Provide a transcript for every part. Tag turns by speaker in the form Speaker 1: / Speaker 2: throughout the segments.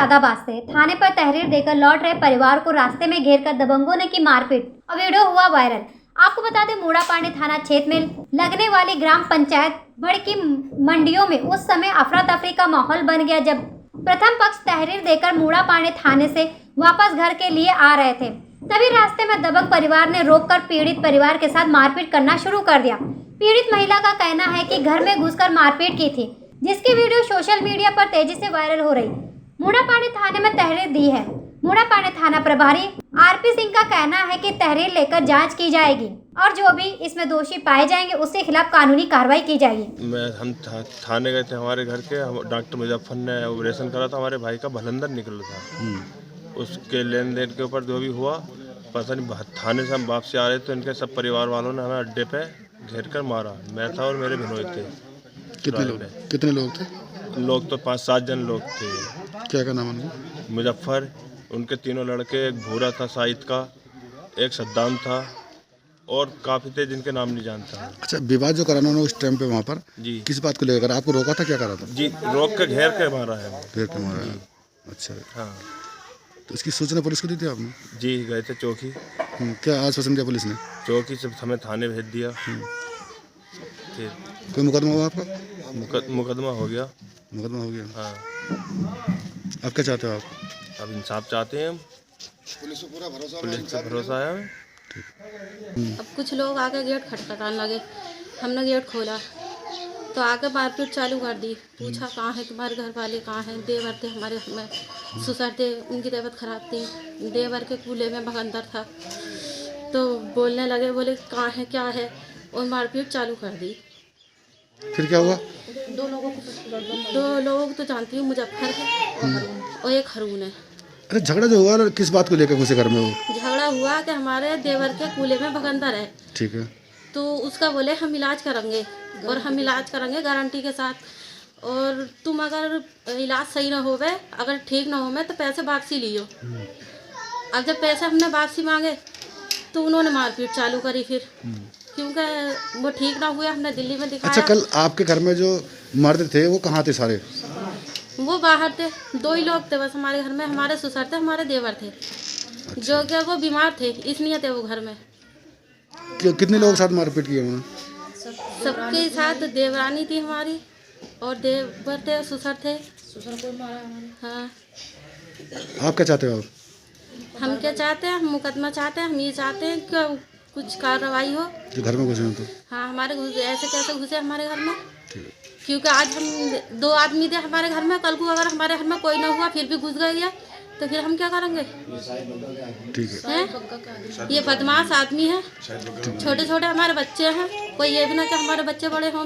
Speaker 1: मुरादाबाद से थाने पर तहरीर देकर लौट रहे परिवार को रास्ते में घेरकर दबंगों ने की मारपीट और वीडियो हुआ वायरल। आपको बता दें, मूड़ापानी थाना क्षेत्र में लगने वाली ग्राम पंचायत बड़की मंडियों में उस समय अफरा तफरी का माहौल बन गया जब प्रथम पक्ष तहरीर देकर मूड़ापानी थाने से वापस घर के लिए आ रहे थे। तभी रास्ते में दबंग परिवार ने रोककर पीड़ित परिवार के साथ मारपीट करना शुरू कर दिया। पीड़ित महिला का कहना है कि घर में घुसकर मारपीट की थी, जिसकी वीडियो सोशल मीडिया पर तेजी से वायरल हो रही। मूड़ापानी थाने में तहरीर दी है। मूड़ापानी थाना प्रभारी आरपी सिंह का कहना है कि तहरीर लेकर जांच की जाएगी और जो भी इसमें दोषी पाए जाएंगे उसके खिलाफ कानूनी कार्रवाई की जाएगी।
Speaker 2: हम थाने गए थे, हमारे घर के डॉक्टर मुजफ्फर ने ऑपरेशन करा था, हमारे भाई का भलंदर निकला था। उसके लेन देन के ऊपर जो भी हुआ पता नहीं, थाने से हम वापसी आ रहे थे, इनके सब परिवार वालों ने हमें अड्डे पे घेर कर मारा। मैं था और मेरे भिनोई थे।
Speaker 3: कितने लोग थे?
Speaker 2: लोग तो 5-7 जन लोग थे।
Speaker 3: क्या नाम उनका?
Speaker 2: मुजफ्फर, उनके तीनों लड़के, एक भूरा था साइद का, एक सद्दाम था और काफ़ी थे जिनके नाम नहीं जानता।
Speaker 3: अच्छा, विवाद जो कराना उन्होंने उस टाइम पे वहाँ पर
Speaker 2: जी,
Speaker 3: किस बात को लेकर आपको रोका था? क्या करा था?
Speaker 2: जी, रोक के घेर के मारा है।
Speaker 3: घेर के मारा है। अच्छा,
Speaker 2: हाँ।
Speaker 3: तो इसकी सूचना पुलिस को दी थी आपने?
Speaker 2: जी, गए थे चौकी।
Speaker 3: क्या आश्वासन दिया पुलिस ने?
Speaker 2: चौकी से हमें थाने भेज दिया। फिर
Speaker 3: कोई मुकदमा हुआ आपका?
Speaker 2: मुकदमा हो गया।
Speaker 3: मुकदमा हो गया।
Speaker 2: हाँ।
Speaker 3: अब क्या चाहते हो आप?
Speaker 2: अब इंसाफ चाहते हैं हम। पुलिस पे भरोसा है हमें।
Speaker 4: अब कुछ लोग आके गेट खटखटाने लगे, हमने गेट खोला तो आके मारपीट चालू कर दी। पूछा कहाँ है तुम्हारे घर वाले, कहाँ हैं? देवर थे हमारे घर में, ससुर थे, उनकी तबीयत खराब थी, देवर के कूल्हे में भगंदर था। तो बोलने लगे, बोले कहाँ है, क्या है, और मारपीट चालू कर दी।
Speaker 3: फिर क्या हुआ?
Speaker 4: दो लोगों को तो जानती हूँ, मुजफ्फर है और एक हरून है।
Speaker 3: अरे झगड़ा जो हुआ किस बात को लेकर घुसे घर में? वो
Speaker 4: झगड़ा हुआ कि हमारे देवर के कूल्हे में भगंदर है।
Speaker 3: ठीक है।
Speaker 4: तो उसका बोले हम इलाज करेंगे और हम इलाज करेंगे गारंटी के साथ, और तुम अगर इलाज सही ना होवे, अगर ठीक ना होवे तो पैसे वापसी लियो। अब जब पैसे हमने वापसी मांगे तो उन्होंने मारपीट चालू करी फिर, क्योंकि वो ठीक ना हुए। हमने दिल्ली में दिखाया।
Speaker 3: अच्छा, कल आपके घर में जो मर्द थे वो कहाँ थे सारे?
Speaker 4: वो बाहर थे, 2 ही लोग थे बस हमारे घर में, हमारे ससुर थे, हमारे देवर थे।
Speaker 3: अच्छा।
Speaker 4: जो कि वो बीमार थे इसलिए थे वो घर में।
Speaker 3: कितने लोगों के साथ मारपीट की उन्होंने?
Speaker 4: सबके साथ देवरानी थी हमारी और देवर थे, ससुर थे। ससुर को मारा हाँ।
Speaker 3: आप क्या चाहते हो? आप
Speaker 4: हम क्या चाहते हैं? हम मुकदमा चाहते हैं। हम ये चाहते हैं कि कुछ कार्रवाई हो।
Speaker 3: जो घर में घुसे हैं तो?
Speaker 4: हाँ, हमारे ऐसे कैसे घुसे हमारे घर में? क्योंकि आज हम 2 आदमी थे हमारे घर में, कल को अगर हमारे घर में कोई ना हुआ फिर भी घुस गए तो फिर हम क्या करेंगे?
Speaker 3: ठीक है।
Speaker 4: ये बदमाश आदमी है, छोटे छोटे हमारे बच्चे हैं, कोई ये भी ना कि हमारे बच्चे बड़े हों।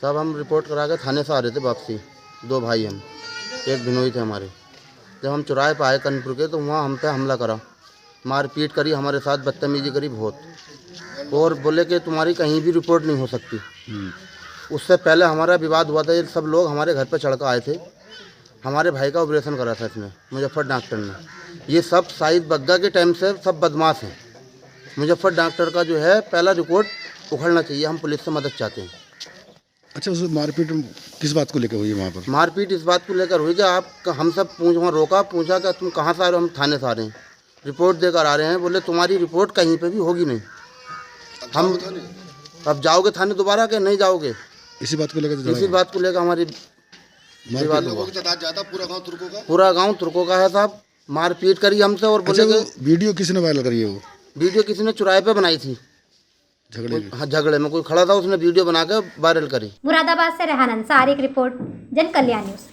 Speaker 5: सब हम रिपोर्ट करा के थाने से आ रहे थे वापसी, 2 भाई हम, एक भिनोई थे हमारे। जब हम चौराहे पर आए कनपुर के तो वहाँ हम पे हमला करा, मारपीट करी, हमारे साथ बदतमीजी करी बहुत, और बोले कि तुम्हारी कहीं भी रिपोर्ट नहीं हो सकती। उससे पहले हमारा विवाद हुआ था। ये सब लोग हमारे घर पर चढ़कर आए थे। हमारे भाई का ऑपरेशन करा था इसने, मुजफ्फर डॉक्टर ने। ये सब साइद बग्गा के टाइम से सब बदमाश हैं। मुजफ्फर डॉक्टर का जो है पहला रिकॉर्ड उखड़ना चाहिए। हम पुलिस से मदद चाहते हैं।
Speaker 3: अच्छा, उस मारपीट किस बात को लेकर हुई वहाँ पर?
Speaker 5: मारपीट इस बात को लेकर हुई कि आप हम सब वहाँ रोका, पूछा कि तुम कहाँ से आ रहे हो? हम थाने से आ रहे हैं, रिपोर्ट देकर आ रहे हैं। बोले तुम्हारी रिपोर्ट कहीं पे भी होगी नहीं। हम अब जाओगे थाने दोबारा के नहीं जाओगे?
Speaker 3: इसी बात को लेकर?
Speaker 5: इसी बात को लेकर हमारी विवाद हुआ। पूरा गाँव तुर्कों का है साहब। मारपीट करी हमसे और बोले कि
Speaker 3: वीडियो किसने वायरल करी है? वो
Speaker 5: वीडियो किसी ने चौराहे पे बनाई थी
Speaker 3: झगड़े में?
Speaker 5: हाँ, झगड़े में कोई खड़ा था, उसने वीडियो बना के वायरल करी।
Speaker 1: मुरादाबाद से रेहान अंसारी की रिपोर्ट, जन कल्याण न्यूज।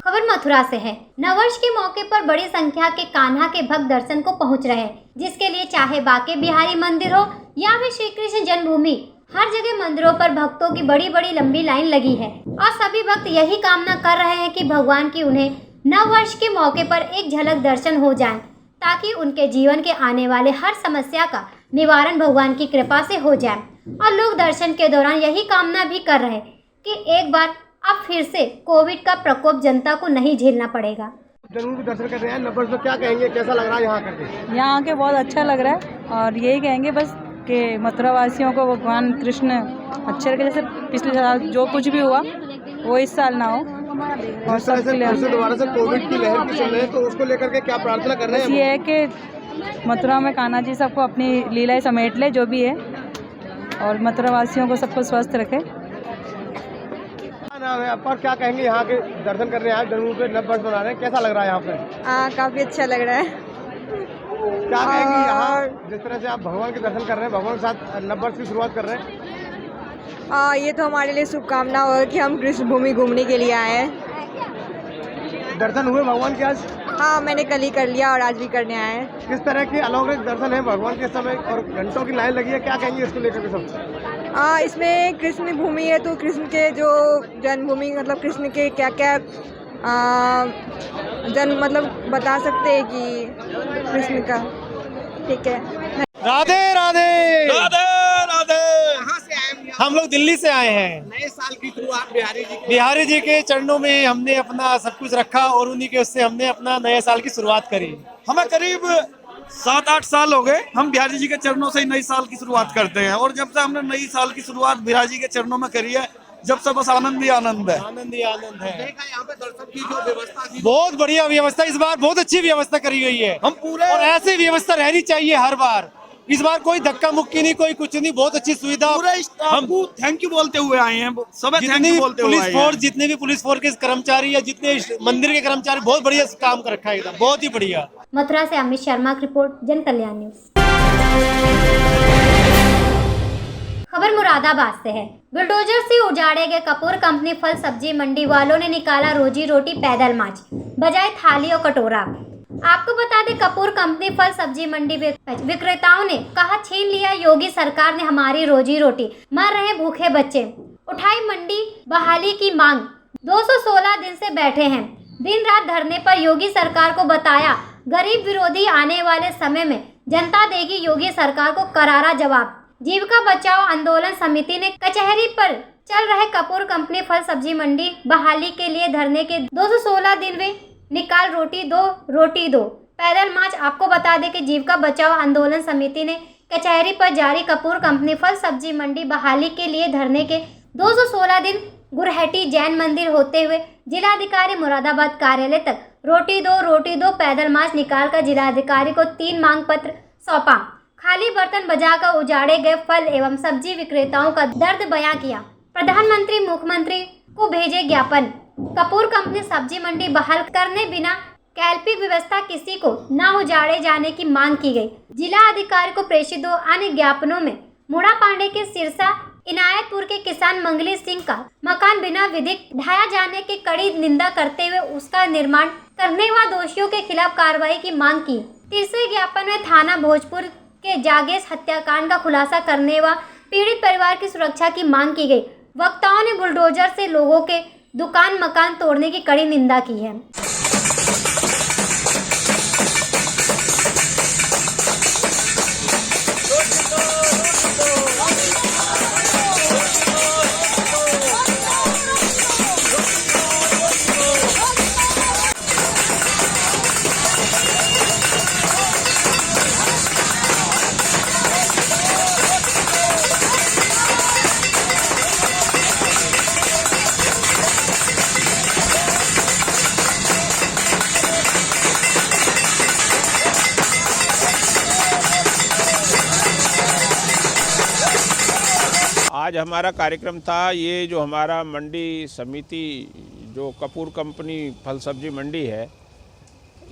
Speaker 1: खबर मथुरा से है। नववर्ष के मौके पर बड़ी संख्या के कान्हा के भक्त दर्शन को पहुंच रहे हैं, जिसके लिए चाहे बांके बिहारी मंदिर हो या फिर श्री कृष्ण जन्मभूमि, हर जगह मंदिरों पर भक्तों की बड़ी बड़ी लंबी लाइन लगी है और सभी भक्त यही कामना कर रहे हैं कि भगवान की उन्हें नववर्ष के मौके पर एक झलक दर्शन हो जाए, ताकि उनके जीवन के आने वाले हर समस्या का निवारण भगवान की कृपा से हो जाए। और लोग दर्शन के दौरान यही कामना भी कर रहे हैं कि एक बार अब फिर से कोविड का प्रकोप जनता को नहीं झेलना पड़ेगा।
Speaker 6: जरूर दर्शन कर रहे हैं नववर्ष में, क्या कहेंगे, कैसा लग रहा है यहाँ करके?
Speaker 7: यहाँ के बहुत अच्छा लग रहा है और यही कहेंगे बस कि मथुरा वासियों को भगवान कृष्ण अच्छे लगे। जैसे पिछले साल जो कुछ भी हुआ वो इस साल ना हो। और
Speaker 6: जिस तरह से फिर से दोबारा से कोविड की लहर भी चल रही है, तो उसको लेकर के क्या प्रार्थना कर रहे
Speaker 7: बस
Speaker 6: हैं?
Speaker 7: ये है कि मथुरा में कान्हा जी सबको अपनी लीलाएं समेट ले जो भी है, और मथुरा वासियों को सबको स्वस्थ रखे।
Speaker 6: क्या नाम है आपका और क्या कहेंगे? यहाँ के दर्शन करने आए, जन्मभूमि पे नव वर्ष मना रहे हैं, कैसा लग रहा है यहाँ पे?
Speaker 7: काफ़ी अच्छा लग रहा है।
Speaker 6: क्या कहेंगे यहाँ जिस तरह से आप भगवान के दर्शन कर रहे हैं, भगवान के साथ नव वर्ष की शुरुआत कर रहे हैं?
Speaker 7: ये तो हमारे लिए शुभकामना हो कि हम कृष्ण भूमि घूमने के लिए आए हैं।
Speaker 6: दर्शन हुए भगवान के आज?
Speaker 7: हाँ, मैंने कल ही कर लिया और आज भी करने आए हैं।
Speaker 6: किस तरह के अलौकिक दर्शन है भगवान के समय और घंटों की लाइन लगी है, क्या कहेंगे इसको लेकर के सब?
Speaker 7: इसमें कृष्ण भूमि है तो कृष्ण के जो जन्मभूमि मतलब कृष्ण के क्या क्या जन्म मतलब बता सकते हैं कि कृष्ण का। ठीक है,
Speaker 6: राधे राधे
Speaker 8: राधे राधे।
Speaker 6: कहाँ से आए?
Speaker 8: हम लोग दिल्ली से आए हैं।
Speaker 6: नए साल की शुरुआत
Speaker 8: बिहारी जी के चरणों में हमने अपना सब कुछ रखा और उन्हीं के उससे हमने अपना नए साल की शुरुआत करी। हमें करीब 7-8 साल हो गए, हम बिहारी जी के चरणों से ही नई साल की शुरुआत करते हैं। और जब से हमने नई साल की शुरुआत बिहारी जी के चरणों में करी है, जब से बस आनंद ही आनंद है। आनंद ही आनंद है।
Speaker 6: यहाँ पे दर्शन की जो व्यवस्था थी,
Speaker 8: बहुत बढ़िया व्यवस्था, इस बार बहुत अच्छी व्यवस्था करी गई है। हम पूरे और ऐसी व्यवस्था रहनी चाहिए हर बार। इस बार कोई धक्का मुक्की नहीं, कोई कुछ नहीं, बहुत अच्छी सुविधा।
Speaker 9: हम थैंक यू बोलते हुए आए हैं, सब थैंक यू बोलते हुए
Speaker 8: पुलिस फोर्स, जितने भी पुलिस फोर्स के कर्मचारी या जितने मंदिर के कर्मचारी, बहुत बढ़िया काम कर रखा है एकदम, बहुत ही बढ़िया।
Speaker 1: मथुरा से अमित शर्मा की रिपोर्ट, जन कल्याण न्यूज। खबर मुरादाबाद से है। बुलडोजर से उजाड़े गए कपूर कंपनी फल सब्जी मंडी वालों ने निकाला रोजी रोटी पैदल मार्च, बजाय थाली और कटोरा। आपको बता दें, कपूर कंपनी फल सब्जी मंडी विक्रेताओं ने कहा, छीन लिया योगी सरकार ने हमारी रोजी रोटी, मर रहे भूखे बच्चे, उठाई मंडी बहाली की मांग। 216 दिन से बैठे हैं, दिन रात धरने पर। योगी सरकार को बताया, गरीब विरोधी आने वाले समय में जनता देगी योगी सरकार को करारा जवाब। जीविका बचाओ आंदोलन समिति ने कचहरी पर चल रहे कपूर कंपनी फल सब्जी मंडी बहाली के लिए धरने के 216 दिन में निकाल रोटी दो पैदल मार्च। आपको बता दें कि जीविका बचाओ आंदोलन समिति ने कचहरी पर जारी कपूर कंपनी फल सब्जी मंडी बहाली के लिए धरने के 216 दिन गुरहटी जैन मंदिर होते हुए जिलाधिकारी मुरादाबाद कार्यालय तक रोटी दो पैदल मार्च निकालकर जिलाधिकारी को 3 मांग पत्र सौंपा। खाली बर्तन बजाकर उजाड़े गए फल एवं सब्जी विक्रेताओं का दर्द बयां किया। प्रधानमंत्री मुख्यमंत्री को भेजे ज्ञापन। कपूर कंपनी सब्जी मंडी बहाल करने बिना वैकल्पिक व्यवस्था किसी को न उजाड़े जाने की मांग की गई। जिला अधिकारी को प्रेषित 2 अन्य ज्ञापनों में मुड़ा पांडे के सिरसा इनायतपुर के किसान मंगली सिंह का मकान बिना विधिक ढाया जाने की कड़ी निंदा करते हुए उसका निर्माण करने व दोषियों के खिलाफ कार्रवाई की मांग की। तीसरे ज्ञापन में थाना भोजपुर के जागेश हत्याकांड का खुलासा करने व पीड़ित परिवार की सुरक्षा की मांग की गई। वक्ताओं ने बुलडोजर से लोगों के दुकान मकान तोड़ने की कड़ी निंदा की है।
Speaker 10: आज हमारा कार्यक्रम था, ये जो हमारा मंडी समिति जो कपूर कंपनी फल सब्जी मंडी है,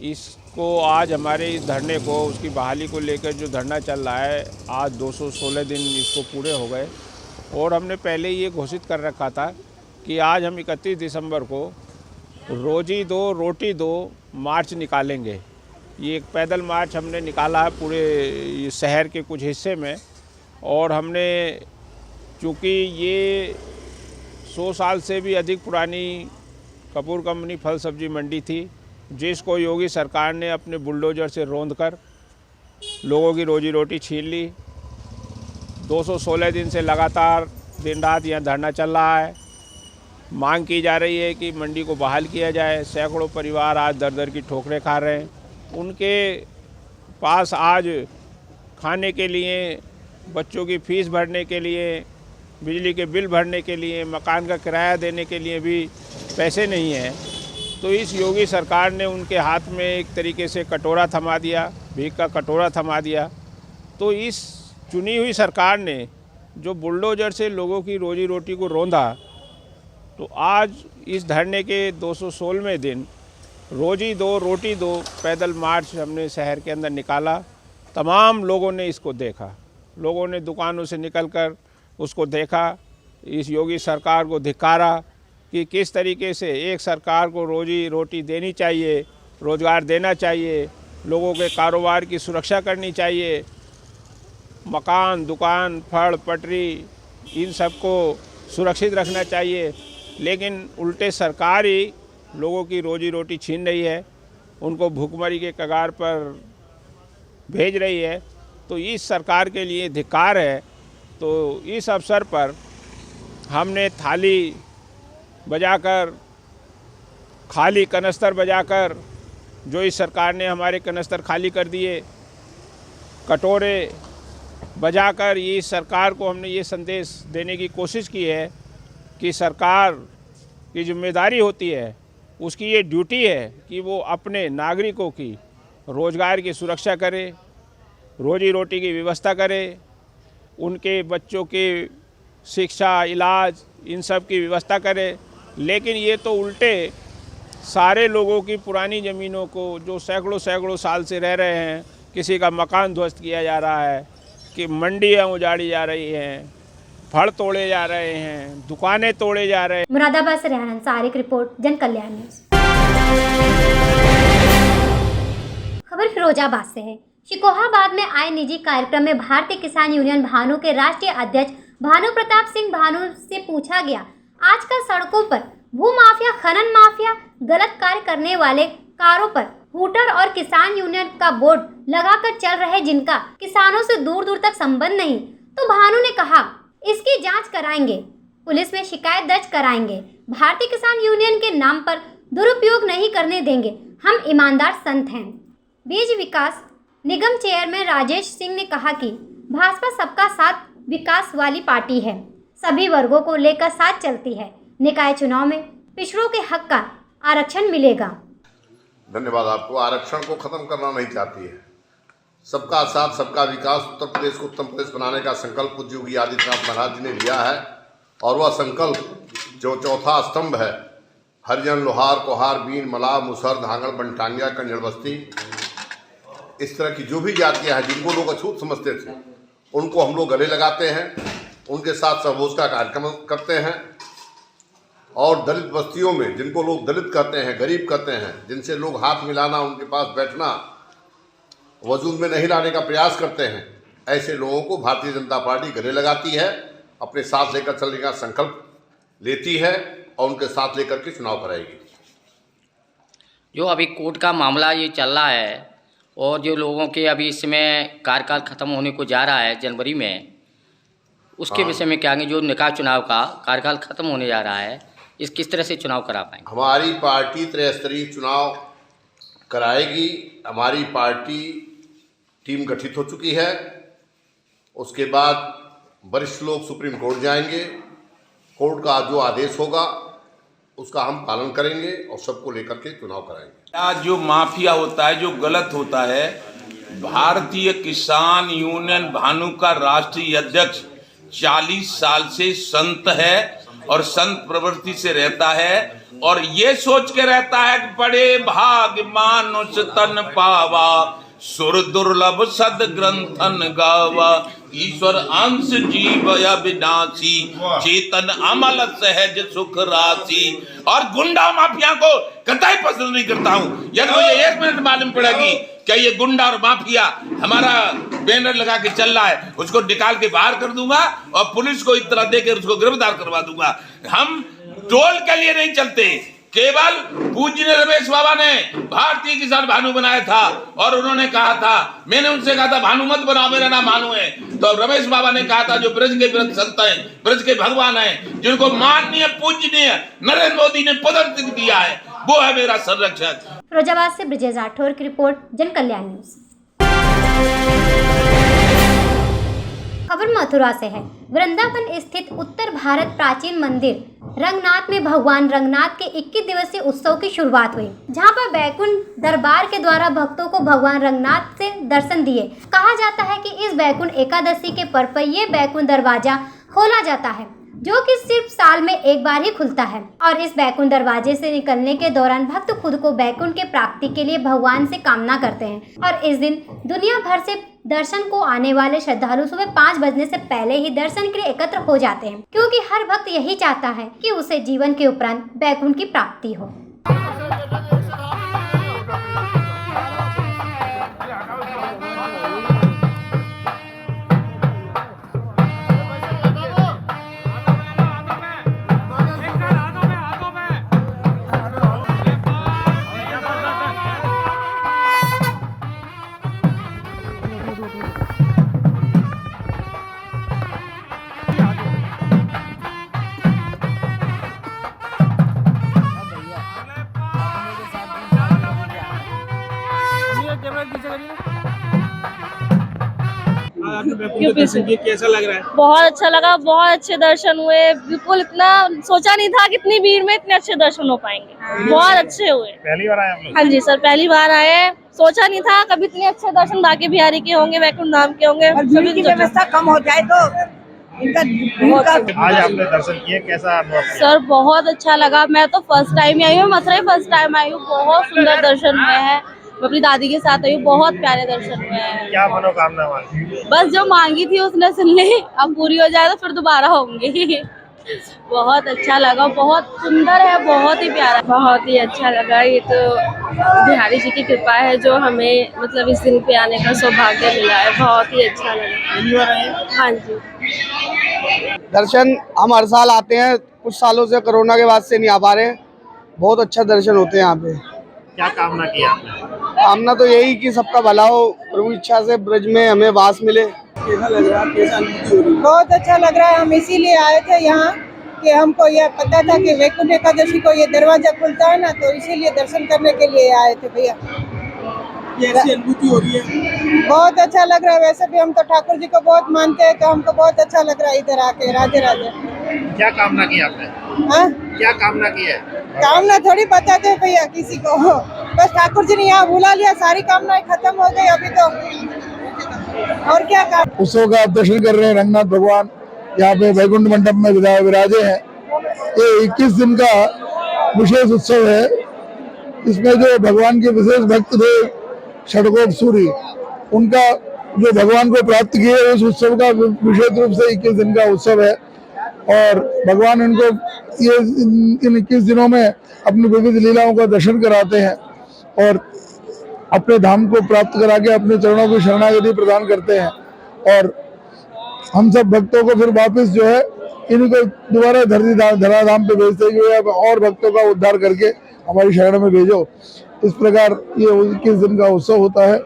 Speaker 10: इसको आज हमारे इस धरने को, उसकी बहाली को लेकर जो धरना चल रहा है, आज 216 दिन इसको पूरे हो गए। और हमने पहले ये घोषित कर रखा था कि आज हम 31 दिसंबर को रोजी दो रोटी दो मार्च निकालेंगे। ये एक पैदल मार्च हमने निकाला है पूरे शहर के कुछ हिस्से में। और हमने, चूँकि ये 100 साल से भी अधिक पुरानी कपूर कंपनी फल सब्जी मंडी थी, जिसको योगी सरकार ने अपने बुलडोजर से रौंदकर लोगों की रोजी रोटी छीन ली। 216 दिन से लगातार दिन रात यहाँ धरना चल रहा है। मांग की जा रही है कि मंडी को बहाल किया जाए। सैकड़ों परिवार आज दर दर की ठोकरें खा रहे हैं। उनके पास आज खाने के लिए, बच्चों की फीस भरने के लिए बिजली के बिल भरने के लिए, मकान का किराया देने के लिए भी पैसे नहीं हैं। तो इस योगी सरकार ने उनके हाथ में एक तरीके से कटोरा थमा दिया, भीख का कटोरा थमा दिया। तो इस चुनी हुई सरकार ने जो बुलडोजर से लोगों की रोजी रोटी को रौंदा, तो आज इस धरने के 216वें दिन रोजी दो रोटी दो पैदल मार्च हमने शहर के अंदर निकाला। तमाम लोगों ने इसको देखा, लोगों ने दुकानों से निकलकर उसको देखा, इस योगी सरकार को धिक्कारा कि किस तरीके से एक सरकार को रोजी रोटी देनी चाहिए, रोज़गार देना चाहिए, लोगों के कारोबार की सुरक्षा करनी चाहिए, मकान, दुकान, फड़, पटरी इन सब को सुरक्षित रखना चाहिए। लेकिन उल्टे सरकार ही लोगों की रोजी रोटी छीन रही है, उनको भूखमरी के कगार पर भेज रही है। तो इस सरकार के लिए धिक्कार है। तो इस अवसर पर हमने थाली बजाकर, खाली कनस्तर बजाकर, जो इस सरकार ने हमारे कनस्तर खाली कर दिए, कटोरे बजाकर ये सरकार को हमने ये संदेश देने की कोशिश की है कि सरकार की जिम्मेदारी होती है, उसकी ये ड्यूटी है कि वो अपने नागरिकों की रोज़गार की सुरक्षा करे, रोजी रोटी की व्यवस्था करे, उनके बच्चों की शिक्षा, इलाज इन सब की व्यवस्था करे। लेकिन ये तो उल्टे सारे लोगों की पुरानी ज़मीनों को, जो सैकड़ों साल से रह रहे हैं, किसी का मकान ध्वस्त किया जा रहा है, कि मंडियाँ उजाड़ी जा रही हैं, फल तोड़े जा रहे हैं, दुकानें तोड़े जा रहे हैं।
Speaker 1: मुरादाबाद से रेहान अंसारी की रिपोर्ट, जन कल्याण न्यूज़। खबर फिरोजाबाद से है। शिकोहाबाद में आए निजी कार्यक्रम में भारतीय किसान यूनियन भानु के राष्ट्रीय अध्यक्ष भानु प्रताप सिंह भानु से पूछा गया, आजकल सड़कों पर भू माफिया, खनन माफिया, गलत कार्य करने वाले कारों पर हूटर और किसान यूनियन का बोर्ड लगाकर चल रहे, जिनका किसानों से दूर दूर तक संबंध नहीं। तो भानु ने कहा, इसकी जांच कराएंगे, पुलिस में शिकायत दर्ज कराएंगे, भारतीय किसान यूनियन के नाम पर दुरुपयोग नहीं करने देंगे, हम ईमानदार संत हैं। बीज विकास निगम चेयरमैन राजेश सिंह ने कहा कि भाजपा सबका साथ विकास वाली पार्टी है, सभी वर्गों को लेकर साथ चलती है, निकाय चुनाव में पिछड़ों के हक का आरक्षण मिलेगा।
Speaker 11: धन्यवाद आपको। आरक्षण को खत्म करना नहीं चाहती है, सबका साथ सबका विकास, उत्तर प्रदेश को उत्तम प्रदेश बनाने का संकल्प पूज्य योगी आदित्यनाथ महाराज जी ने लिया है। और वह संकल्प जो चौथा स्तंभ है, हरिजन, लोहार, कोहार, बीन, मलाह, मुसहर, धांगड़, बनटांगिया, कंजड़ बस्ती, इस तरह की जो भी जातियां हैं जिनको लोग अछूत समझते थे, उनको हम लोग गले लगाते हैं, उनके साथ सहभोज का कार्यक्रम करते हैं। और दलित बस्तियों में जिनको लोग दलित कहते हैं, गरीब कहते हैं, जिनसे लोग हाथ मिलाना, उनके पास बैठना वजूद में नहीं लाने का प्रयास करते हैं, ऐसे लोगों को भारतीय जनता पार्टी गले लगाती है, अपने साथ लेकर चलने का संकल्प लेती है और उनके साथ लेकर के चुनाव कराएगी।
Speaker 12: जो अभी कोर्ट का मामला ये चल रहा है और जो लोगों के अभी इसमें कार्यकाल खत्म होने को जा रहा है जनवरी में, उसके विषय में क्या, जो निकाय चुनाव का कार्यकाल खत्म होने जा रहा है, इस किस तरह से चुनाव करा पाएंगे?
Speaker 11: हमारी पार्टी त्रिस्तरीय चुनाव कराएगी। हमारी पार्टी टीम गठित हो चुकी है। उसके बाद वरिष्ठ लोग सुप्रीम कोर्ट जाएंगे, कोर्ट का जो आदेश होगा उसका हम पालन करेंगे और सबको लेकर के चुनाव कराएंगे।
Speaker 13: आज जो माफिया होता है, जो गलत होता है, भारतीय किसान यूनियन भानु का राष्ट्रीय अध्यक्ष 40 साल से संत है और संत प्रवृत्ति से रहता है और ये सोच के रहता है कि बड़े भाग मानुष तन पावा, सुर दुर्लभ सद ग्रंथन गावा, ईश्वर अंश जीव अविनाशी, चेतन अमल सहज सुख राशि। और गुंडा माफिया को कतई पसंद नहीं करता हूँ। यदि मुझे 1 मिनट मालूम पड़ेगी क्या ये गुंडा और माफिया हमारा बैनर लगा के चल रहा है, उसको निकाल के बाहर कर दूंगा और पुलिस को इतना देकर उसको गिरफ्तार करवा दूंगा। हम टोल के लिए नहीं चलते, केवल पूज्य रमेश बाबा ने भारतीय किसान भानु बनाया था और उन्होंने कहा था, मैंने उनसे कहा था भानु मत बनाओ, मेरा नाम भानु है, तो रमेश बाबा ने कहा था जो ब्रज के ब्रज संत हैं, ब्रज के भगवान हैं, जिनको माननीय पूजनीय नरेंद्र मोदी ने पदक दिया है, वो है मेरा संरक्षक।
Speaker 1: फिरोजाबाद से ब्रिजेश राठौर की रिपोर्ट, जन कल्याण न्यूज़। खबर खबर मथुरा से है। वृंदावन स्थित उत्तर भारत प्राचीन मंदिर रंगनाथ में भगवान रंगनाथ के 21 दिवसीय उत्सव की शुरुआत हुई, जहां पर बैकुंठ दरबार के द्वारा भक्तों को भगवान रंगनाथ से दर्शन दिए। कहा जाता है कि इस बैकुंठ एकादशी के पर्व पर ये बैकुंठ दरवाजा खोला जाता है, जो कि सिर्फ साल में एक बार ही खुलता है। और इस बैकुंठ दरवाजे से निकलने के दौरान भक्त खुद को बैकुंठ के प्राप्ति के लिए भगवान से कामना करते हैं। और इस दिन दुनिया भर से दर्शन को आने वाले श्रद्धालु सुबह 5 बजने से पहले ही दर्शन के लिए एकत्र हो जाते हैं, क्योंकि हर भक्त यही चाहता है कि उसे जीवन के उपरांत बैकुंठ की प्राप्ति हो।
Speaker 8: कैसा लग रहा है?
Speaker 14: बहुत अच्छा लगा, बहुत अच्छे दर्शन हुए। बिल्कुल इतना सोचा नहीं था कि इतनी भीड़ में इतने अच्छे दर्शन हो पाएंगे। बहुत अच्छे हुए।
Speaker 8: पहली बार आए हम लोग?
Speaker 14: हाँ जी सर, पहली बार आए। सोचा नहीं था कभी इतने अच्छे दर्शन बांके बिहारी के होंगे, वैकुंठ धाम के होंगे।
Speaker 15: भीड़ की व्यवस्था कम हो जाए तो
Speaker 8: आज आपने दर्शन किए, कैसा अनुभव?
Speaker 14: सर बहुत अच्छा लगा। मैं तो फर्स्ट टाइम आई हूँ, मथुरा फर्स्ट टाइम आई हूँ। बहुत सुंदर दर्शन हुए हैं। मैं अपनी दादी के साथ आई हूँ, बहुत प्यारे दर्शन हुए हैं।
Speaker 8: क्या मनोकामना मांगी?
Speaker 14: बस जो मांगी थी उसने सुन ली, अब पूरी हो जाए तो फिर दोबारा होंगी। बहुत अच्छा लगा, बहुत सुंदर है, बहुत ही प्यारा, बहुत ही अच्छा लगा। ये तो बिहारी जी की कृपा है जो हमें मतलब इस दिन पे आने का सौभाग्य मिला है। बहुत ही अच्छा लगा। हाँ जी,
Speaker 6: दर्शन हम हर साल आते हैं, कुछ सालों से कोरोना के बाद से नहीं आ पा रहे। बहुत अच्छा दर्शन होते हैं यहाँ पे।
Speaker 8: क्या कामना की आपने?
Speaker 6: कामना तो यही कि सबका भला हो, प्रभु इच्छा से ब्रज में हमें वास मिले। कैसा लग रहा है, कैसा अनुभूति हो रही है?
Speaker 15: बहुत अच्छा लग रहा है। हम इसीलिए आए थे यहाँ कि हमको यह पता था कि वैकुंठ एकादशी को ये दरवाजा खुलता है ना, तो इसीलिए दर्शन करने के लिए आए थे भैया।
Speaker 6: कैसी अनुभूति हो रही है?
Speaker 15: बहुत अच्छा लग रहा है। वैसे भी हम तो ठाकुर जी को बहुत मानते हैं, तो हमको बहुत अच्छा लग रहा है इधर आके। राधे राधे।
Speaker 8: क्या कामना की आपने?
Speaker 15: हाँ,
Speaker 8: क्या कामना की है?
Speaker 15: कामना थोड़ी बताते हैं भैया किसी को, बस ठाकुर जी ने यहाँ बुला लिया, सारी कामनाएं खत्म हो गई अभी तो। और क्या काम?
Speaker 3: उत्सव का आप दर्शन कर रहे हैं। रंगनाथ भगवान यहाँ पे वैकुंठ मंडप में विराजे हैं। ये 21 दिन का विशेष उत्सव है। इसमें जो भगवान के विशेष भक्त थे षडकोप सूरी, उनका जो भगवान को प्राप्त किए, उस उत्सव का विशेष रूप से 21 दिन का उत्सव है। और भगवान इनको ये इन 21 दिनों में अपनी विविध लीलाओं का दर्शन कराते हैं और अपने धाम को प्राप्त करा के अपने चरणों की शरणागति प्रदान करते हैं। और हम सब भक्तों को फिर वापस जो है इन्हीं को दोबारा धराधाम पे भेजते हैं कि और भक्तों का उद्धार करके हमारी शरण में भेजो। इस प्रकार ये 21 दिन का उत्सव होता है।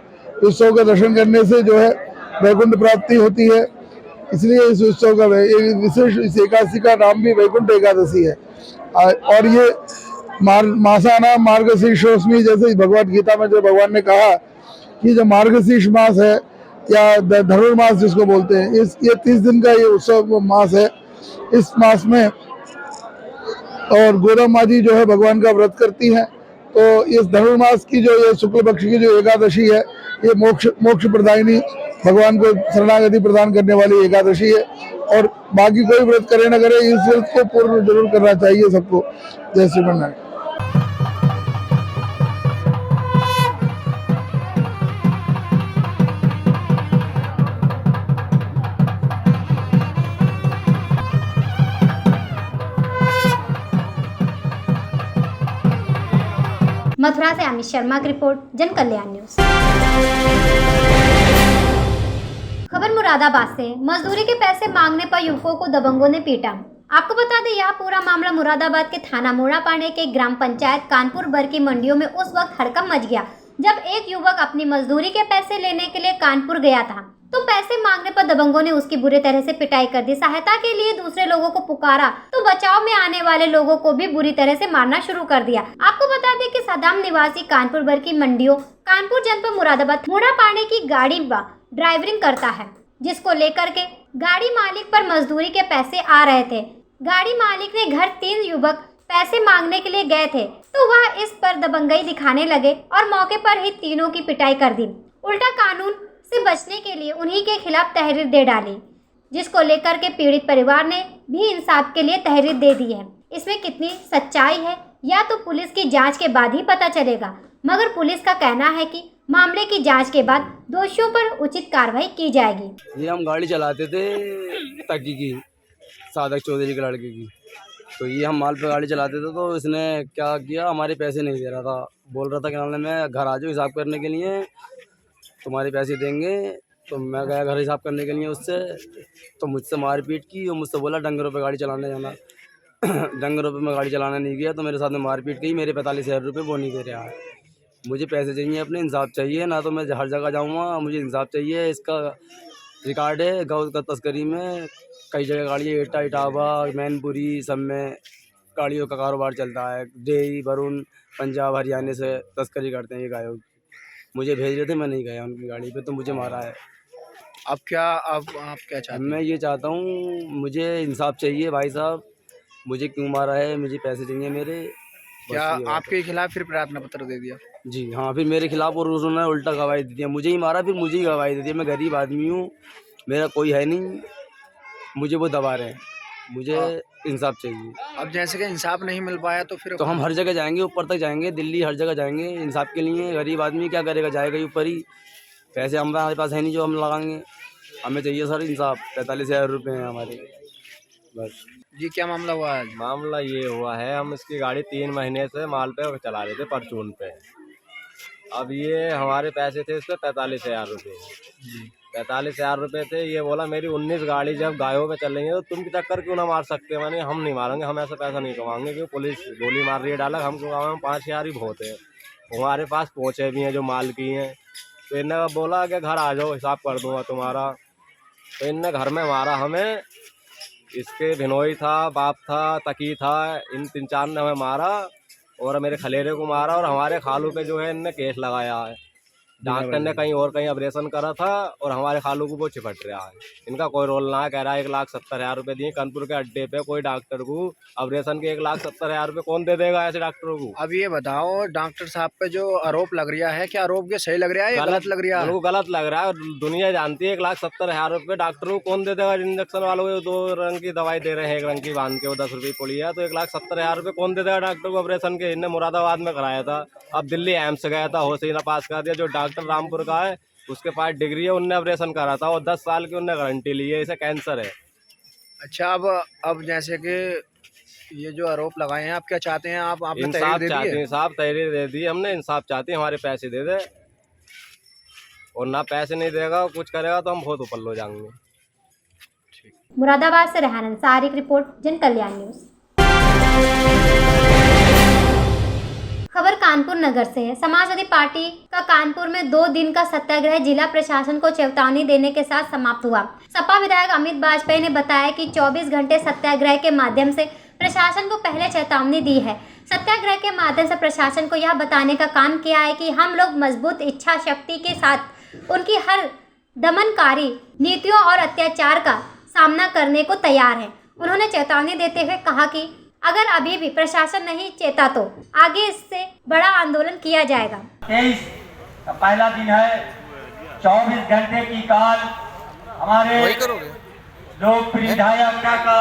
Speaker 3: उत्सव का दर्शन करने से जो है वैकुंठ प्राप्ति होती है। इसलिए इस उत्सव का विशेष इस एकादशी का नाम भी वैकुंठ एकादशी है। और ये मासाना मार्गशीर्षोष्मी, जैसे भगवद गीता में जो भगवान ने कहा कि जो मार्गशीर्ष मास है या धनुर्मास जिसको बोलते हैं, ये 30 दिन का ये उत्सव मास है। इस मास में और गोदा माँ जी जो है भगवान का व्रत करती हैं। तो इस धनुर्मास की जो ये शुक्ल पक्ष की जो एकादशी है, ये मोक्ष प्रदायिनी भगवान को शरणागति प्रदान करने वाली एकादशी है। और बाकी कोई व्रत करे न करे, इस व्रत को पूर्ण जरूर करना चाहिए सबको। जय श्री नारायण।
Speaker 1: मथुरा से अमित शर्मा की रिपोर्ट, जन कल्याण न्यूज। खबर मुरादाबाद से। मजदूरी के पैसे मांगने पर युवकों को दबंगों ने पीटा। आपको बता दें, यह पूरा मामला मुरादाबाद के थाना मोड़ापाड़े के ग्राम पंचायत कानपुर बर की मंडियों में उस वक्त हड़कंप मच गया जब एक युवक अपनी मजदूरी के पैसे लेने के लिए कानपुर गया था, तो पैसे मांगने पर दबंगों ने उसकी बुरे तरह से पिटाई कर दी। सहायता के लिए दूसरे लोगों को पुकारा तो बचाव में आने वाले लोगों को भी बुरी तरह से मारना शुरू कर दिया। आपको बता दें कि सदाम निवासी कानपुर बर की मंडियों कानपुर जनपद मुरादाबाद मोड़ापाड़े की गाड़ी व ड्राइवरिंग करता है। जिसको लेकर के गाड़ी मालिक पर मजदूरी के पैसे आ रहे थे। गाड़ी मालिक ने घर 3 युवक पैसे मांगने के लिए गए थे तो वह इस पर दबंगई दिखाने लगे और मौके पर ही तीनों की पिटाई कर दी। उल्टा कानून से बचने के लिए उन्हीं के खिलाफ तहरीर दे डाली, जिसको लेकर के पीड़ित परिवार ने भी इंसाफ के लिए तहरीर दे दी है। इसमें कितनी सच्चाई है या तो पुलिस की जांच के बाद ही पता चलेगा, मगर पुलिस का कहना है कि मामले की जांच के बाद दोषियों पर उचित कार्रवाई की जाएगी।
Speaker 16: ये हम गाड़ी चलाते थे तकी की, सादक चौधरी के लड़के की, तो ये हम माल पे गाड़ी चलाते थे तो इसने क्या किया, हमारे पैसे नहीं दे रहा था। बोल रहा था कि नाले में घर आ जाओ हिसाब करने के लिए, तुम्हारे पैसे देंगे। तो मैं गया घर हिसाब करने के लिए उससे, तो मुझसे मारपीट की और मुझसे बोला डंगरों पे गाड़ी चलाने जाना। डंगरों पे मैं गाड़ी चलाने नहीं गया तो मेरे साथ में मारपीट की। मेरे 45,000 रुपये वो नहीं दे रहा है। मुझे पैसे चाहिए, अपने इंसाफ चाहिए, ना तो मैं हर जगह जाऊँगा, मुझे इंसाफ चाहिए। इसका रिकॉर्ड है गौ का तस्करी में, कई जगह गाड़ियाँ एटा इटावा मैनपुरी सब में गाड़ियों का कारोबार चलता है। डेई वरुण पंजाब हरियाणा से तस्करी करते हैं ये गायों की। मुझे भेज रहे थे, मैं नहीं गया उनकी गाड़ी पे, तो मुझे मारा है।
Speaker 17: अब क्या आप क्या चाहते हैं?
Speaker 16: मैं ये चाहता हूँ, मुझे इंसाफ चाहिए भाई साहब, मुझे क्यों मारा है, मुझे पैसे चाहिए मेरे।
Speaker 17: क्या आपके खिलाफ फिर प्रार्थना पत्र दे दिया?
Speaker 16: जी हाँ, फिर मेरे खिलाफ और उन्होंने उल्टा गवाही दे दिया, मुझे ही मारा, फिर मुझे ही गवाही दे दिया। मैं गरीब आदमी हूँ, मेरा कोई है नहीं, मुझे वो दबा रहे हैं, मुझे इंसाफ चाहिए।
Speaker 17: अब जैसे कि इंसाफ नहीं मिल पाया तो फिर
Speaker 16: तो हम हर जगह जाएंगे, ऊपर तक जाएंगे, दिल्ली हर जगह जाएंगे इंसाफ के लिए। गरीब आदमी क्या करेगा, जाएगा ही ऊपर ही। पैसे हमारे पास है नहीं जो हम लगाएंगे, हमें चाहिए सर इंसाफ। 45,000 रुपये हैं हमारे बस।
Speaker 17: जी क्या मामला हुआ है?
Speaker 18: मामला ये हुआ है, हम इसकी गाड़ी 3 महीने से माल पे चला रहे थे, परचून पे। अब ये हमारे पैसे थे इस पर 45,000 रुपये। 45,000 रुपये थे। ये बोला मेरी 19 गाड़ी जब गायों पे चलेंगे तो तुम चक्कर क्यों ना मार सकते हो। मैंने हम नहीं मारेंगे, हम ऐसा पैसा नहीं कमाएंगे, क्योंकि पुलिस गोली मार रही है डाला, हम क्यों कमाएंगे, 5,000 ही बहुत है। हमारे पास पहुँचे भी हैं जो माल की हैं। तो इनने बोला कि घर आ जाओ हिसाब कर दूँगा तुम्हारा। तो इनने घर में मारा हमें, इसके भिनोई था, बाप था, तकी था, इन 3-4 ने हमें मारा और मेरे खलेरे को मारा। और हमारे खालू पे जो है इनने केस लगाया है। डॉक्टर ने कहीं ऑपरेशन करा था और हमारे खालू को वो चिपट रहा है। इनका कोई रोल ना है, कह रहा है 1,70,000 रुपये दिए कानपुर के अड्डे पे। कोई डॉक्टर को ऑपरेशन के 1,70,000 रुपये कौन दे देगा ऐसे डॉक्टरों को।
Speaker 17: अब ये बताओ, डॉक्टर साहब पे जो आरोप लग रहा है, क्या आरोप के सही लग रहा है या गलत लग रहा है?
Speaker 18: उनको गलत लग रहा है। दुनिया जानती है 1,70,000 रुपये डॉक्टरों को कौन दे देगा। इंजेक्शन वालों को 2 रंग की दवाई दे रहे हैं, 1 रंग की बांध के वो 10 रुपये पड़ी है, तो 1,70,000 रुपये कौन दे देगा डॉक्टर को ऑपरेशन के। इनने मुरादाबाद में कराया था, अब दिल्ली एम्स गया था, होशियारा पास कर दिया। जो डॉक्टर रामपुर का है उसके पास डिग्री है, उनने ऑपरेशन करा था और 10 साल की उनने गारंटी ली है, इसे कैंसर है।
Speaker 17: अच्छा, अब जैसे कि ये जो आरोप लगाए हैं, आप क्या चाहते हैं? आप
Speaker 18: इंसाफ चाहते हैं, इंसाफ तहरीर दे दी हमने, इंसाफ चाहते हैं, हमारे पैसे दे दे। और ना पैसे नहीं देगा, कुछ करेगा तो हम बहुत ऊपर लो जाएंगे।
Speaker 1: मुरादाबाद से रेहान अंसारी की रिपोर्ट, जन कल्याण न्यूज। खबर कानपुर नगर से है। समाजवादी पार्टी का कानपुर में 2 दिन का सत्याग्रह जिला प्रशासन को चेतावनी देने के साथ समाप्त हुआ। सपा विधायक अमित बाजपेयी ने बताया कि 24 घंटे सत्याग्रह के माध्यम से प्रशासन को पहले चेतावनी दी है। सत्याग्रह के माध्यम से प्रशासन को यह बताने का काम किया है कि हम लोग मजबूत इच्छा शक्ति के साथ उनकी हर दमनकारी नीतियों और अत्याचार का सामना करने को तैयार हैं। उन्होंने चेतावनी देते हुए कहा कि अगर अभी भी प्रशासन नहीं चेता तो आगे इससे बड़ा आंदोलन किया जाएगा।
Speaker 19: 23 का पहला दिन है। 24 घंटे की काल हमारे लोकप्रिय विधायक का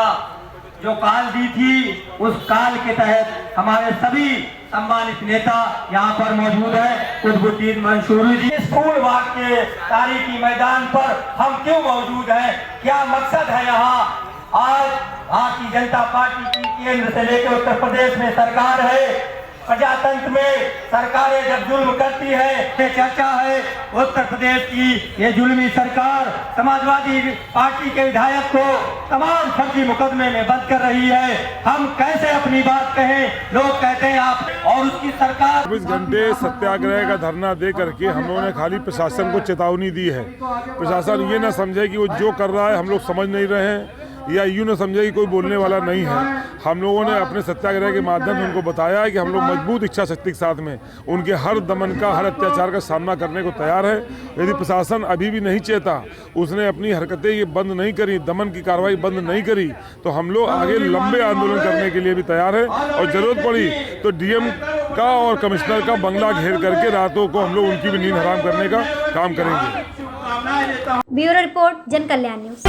Speaker 19: जो काल दी थी, उस काल के तहत हमारे सभी सम्मानित नेता यहाँ पर मौजूद है। कुतुबुद्दीन मंसूरी जी, स्कूल बाग के तारीखी मैदान पर हम क्यों मौजूद हैं, क्या मकसद है यहाँ? आज भारतीय जनता पार्टी की केंद्र से लेकर उत्तर प्रदेश में सरकार है। प्रजातंत्र में सरकारें जब जुल्म करती है, ये चर्चा है उत्तर प्रदेश की ये जुल्मी सरकार समाजवादी पार्टी के विधायक को तमाम फर्जी मुकदमे में बंद कर रही है। हम कैसे अपनी बात कहें? लोग कहते हैं आप और उसकी सरकार।
Speaker 20: 24 घंटे सत्याग्रह का धरना दे करके हम लोगों ने खाली प्रशासन को चेतावनी दी है। प्रशासन ये ना समझे कि वो जो कर रहा है हम लोग समझ नहीं रहे हैं। या यूँ न समझे कि कोई बोलने वाला नहीं है। हम लोगों ने अपने सत्याग्रह के माध्यम से उनको बताया है कि हम लोग मजबूत इच्छा शक्ति के साथ में उनके हर दमन का, हर अत्याचार का सामना करने को तैयार है। यदि प्रशासन अभी भी नहीं चेता, उसने अपनी हरकतें ये बंद नहीं करी, दमन की कार्रवाई बंद नहीं करी, तो हम लोग आगे लंबे आंदोलन करने के लिए भी तैयार है। और ज़रूरत पड़ी तो डीएम का और कमिश्नर का बंगला घेर करके रातों को हम लोग उनकी भी नींद हराम करने का काम करेंगे।
Speaker 1: ब्यूरो रिपोर्ट, जन कल्याण न्यूज।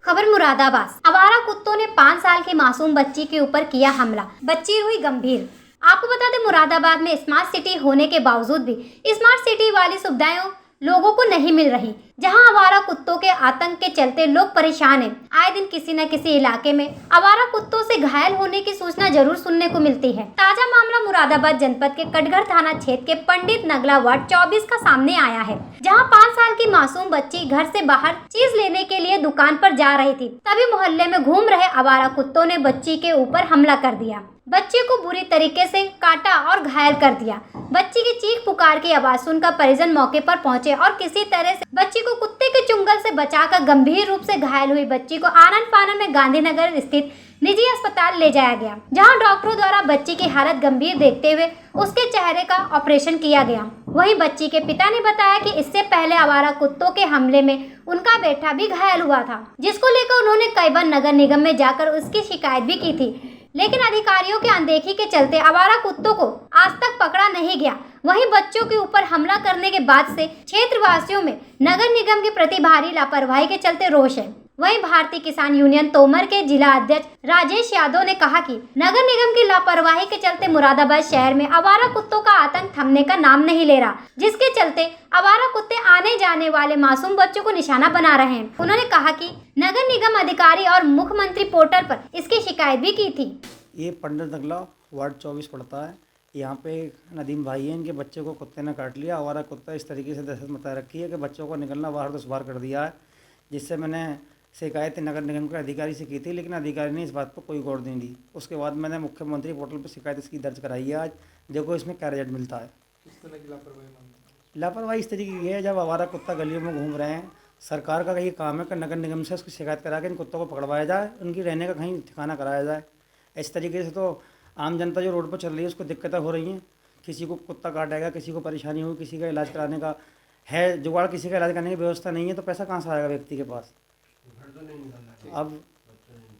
Speaker 1: खबर मुरादाबाद। आवारा कुत्तों ने 5 साल की मासूम बच्ची के ऊपर किया हमला, बच्ची हुई गंभीर। आपको बता दें, मुरादाबाद में स्मार्ट सिटी होने के बावजूद भी स्मार्ट सिटी वाली सुविधाएं लोगों को नहीं मिल रही। जहां आवारा कुत्तों के आतंक के चलते लोग परेशान हैं। आए दिन किसी न किसी इलाके में आवारा कुत्तों से घायल होने की सूचना जरूर सुनने को मिलती है। ताजा मामला मुरादाबाद जनपद के कटघर थाना क्षेत्र के पंडित नगला वार्ड 24 का सामने आया है, जहां 5 साल की मासूम बच्ची घर से बाहर चीज लेने के लिए दुकान पर जा रही थी। तभी मोहल्ले में घूम रहे आवारा कुत्तों ने बच्ची के ऊपर हमला कर दिया, बच्चे को बुरी तरीके से काटा और घायल कर दिया। बच्ची की चीख पुकार की आवाज सुनकर परिजन मौके पर पहुंचे और किसी तरह से बच्ची को कुत्ते के चुंगल से बचाकर गंभीर रूप से घायल हुई बच्ची को आनंद फानन में गांधीनगर स्थित निजी अस्पताल ले जाया गया, जहां डॉक्टरों द्वारा बच्ची की हालत गंभीर देखते हुए उसके चेहरे का ऑपरेशन किया गया। वहीं बच्ची के पिता ने बताया कि इससे पहले आवारा कुत्तों के हमले में उनका बेटा भी घायल हुआ था, जिसको लेकर उन्होंने कई बार नगर निगम में जाकर उसकी शिकायत भी की थी, लेकिन अधिकारियों के अनदेखी के चलते आवारा कुत्तों को आज तक पकड़ा नहीं गया। वहीं बच्चों के ऊपर हमला करने के बाद से क्षेत्रवासियों में नगर निगम के प्रति भारी लापरवाही के चलते रोष है। वहीं भारतीय किसान यूनियन तोमर के जिला अध्यक्ष राजेश यादव ने कहा कि नगर निगम की लापरवाही के चलते मुरादाबाद शहर में आवारा कुत्तों का आतंक थमने का नाम नहीं ले रहा, जिसके चलते आवारा कुत्ते आने जाने वाले मासूम बच्चों को निशाना बना रहे हैं। उन्होंने कहा कि नगर निगम अधिकारी और मुख्यमंत्री पोर्टल पर इसकी शिकायत भी की थी।
Speaker 21: ये पंडित नगला वार्ड 24 पड़ता है। यहाँ पे नदीम भाई है, इनके बच्चे को कुत्ते ने काट लिया। आवारा कुत्ता इस तरीके से दहशत मचा रखी है कि बच्चों को निकलना बाहर तो बाहर कर दिया है, जिससे मैंने शिकायत नगर निगम के अधिकारी से की थी, लेकिन अधिकारी ने इस बात पर कोई गौर नहीं दी। उसके बाद मैंने मुख्यमंत्री पोर्टल पर शिकायत इसकी दर्ज कराई है। आज देखो इसमें क्या रिजल्ट मिलता है।
Speaker 22: किस तरह की लापरवाही?
Speaker 21: लापरवाही इस तरीके की है, जब आवारा कुत्ता गलियों में घूम रहे हैं, सरकार का यही काम है कि नगर निगम से उसकी शिकायत करा के इन कुत्तों को पकड़वाया जाए, उनकी रहने का कहीं ठिकाना कराया जाए। इस तरीके से तो आम जनता जो रोड पर चल रही है उसको दिक्कतें हो रही हैं। किसी को कुत्ता काटेगा, किसी को परेशानी होगी, किसी का इलाज कराने का है जुगाड़, किसी का इलाज करने की व्यवस्था नहीं है, तो पैसा कहाँ से आएगा व्यक्ति के पास। अब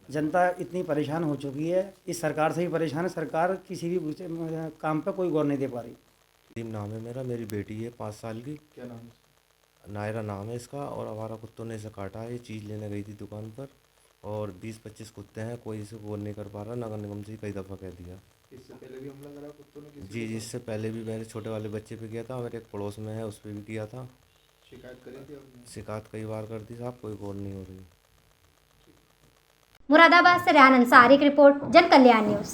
Speaker 21: जनता इतनी परेशान हो चुकी है, इस सरकार से ही परेशान है। सरकार किसी भी काम पे कोई गौर नहीं दे पा रही।
Speaker 23: नाम है मेरा, मेरी बेटी है 5 साल की।
Speaker 22: क्या नाम है?
Speaker 23: नायरा नाम है इसका। और आवारा कुत्तों ने इसे काटा है। ये चीज़ लेने गई थी दुकान पर और 20-25 कुत्ते हैं, कोई इसे गोर नहीं कर पा रहा। नगर निगम से कई दफ़ा कह दिया।
Speaker 22: इससे पहले भी हमला करा कुत्तों ने?
Speaker 23: जी, इससे पहले भी मेरे छोटे वाले बच्चे पे किया था, मेरे एक पड़ोस में है उस पर भी किया था।
Speaker 22: शिकायत करी थी आपने?
Speaker 23: शिकायत कई बार कर दी साहब, कोई गौर नहीं हो रही।
Speaker 1: मुरादाबाद से रेहान अंसारी की रिपोर्ट, जन कल्याण न्यूज।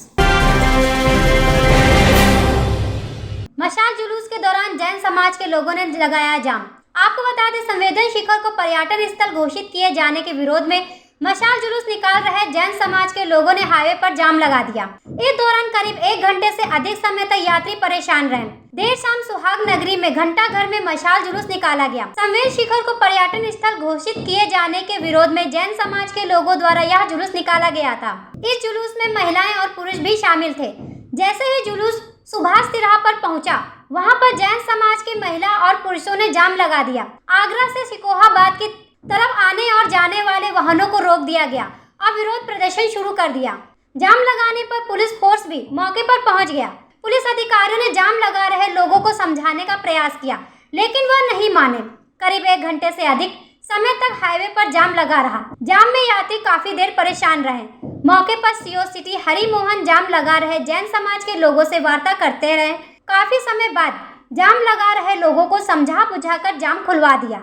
Speaker 1: मशाल जुलूस के दौरान जैन समाज के लोगों ने लगाया जाम। आपको बता दें, संवेदन शिखर को पर्यटन स्थल घोषित किए जाने के विरोध में मशाल जुलूस निकाल रहे जैन समाज के लोगों ने हाईवे पर जाम लगा दिया। इस दौरान करीब 1 घंटे से अधिक समय तक यात्री परेशान रहे। देर शाम सुहाग नगरी में घंटा घर में मशाल जुलूस निकाला गया। संवेद शिखर को पर्यटन स्थल घोषित किए जाने के विरोध में जैन समाज के लोगों द्वारा यह जुलूस निकाला गया था। इस जुलूस में महिलाएं और पुरुष भी शामिल थे। जैसे ही जुलूस सुभाष तिराहा पर पहुंचा, वहां पर जैन समाज की महिला और पुरुषों ने जाम लगा दिया। आगरा से सिकोहाबाद की तरफ आने और जाने वाले वाहनों को रोक दिया गया और विरोध प्रदर्शन शुरू कर दिया। जाम लगाने पर पुलिस फोर्स भी मौके पर पहुंच गया। पुलिस अधिकारियों ने जाम लगा रहे लोगों को समझाने का प्रयास किया, लेकिन वह नहीं माने। करीब 1 घंटे से अधिक समय तक हाईवे पर जाम लगा रहा। जाम में यात्री काफी देर परेशान रहे। मौके पर सीओ सिटी हरि मोहन जाम लगा रहे जैन समाज के लोगों से वार्ता करते रहे। काफी समय बाद जाम लगा रहे लोगों को समझा बुझाकर जाम खुलवा दिया।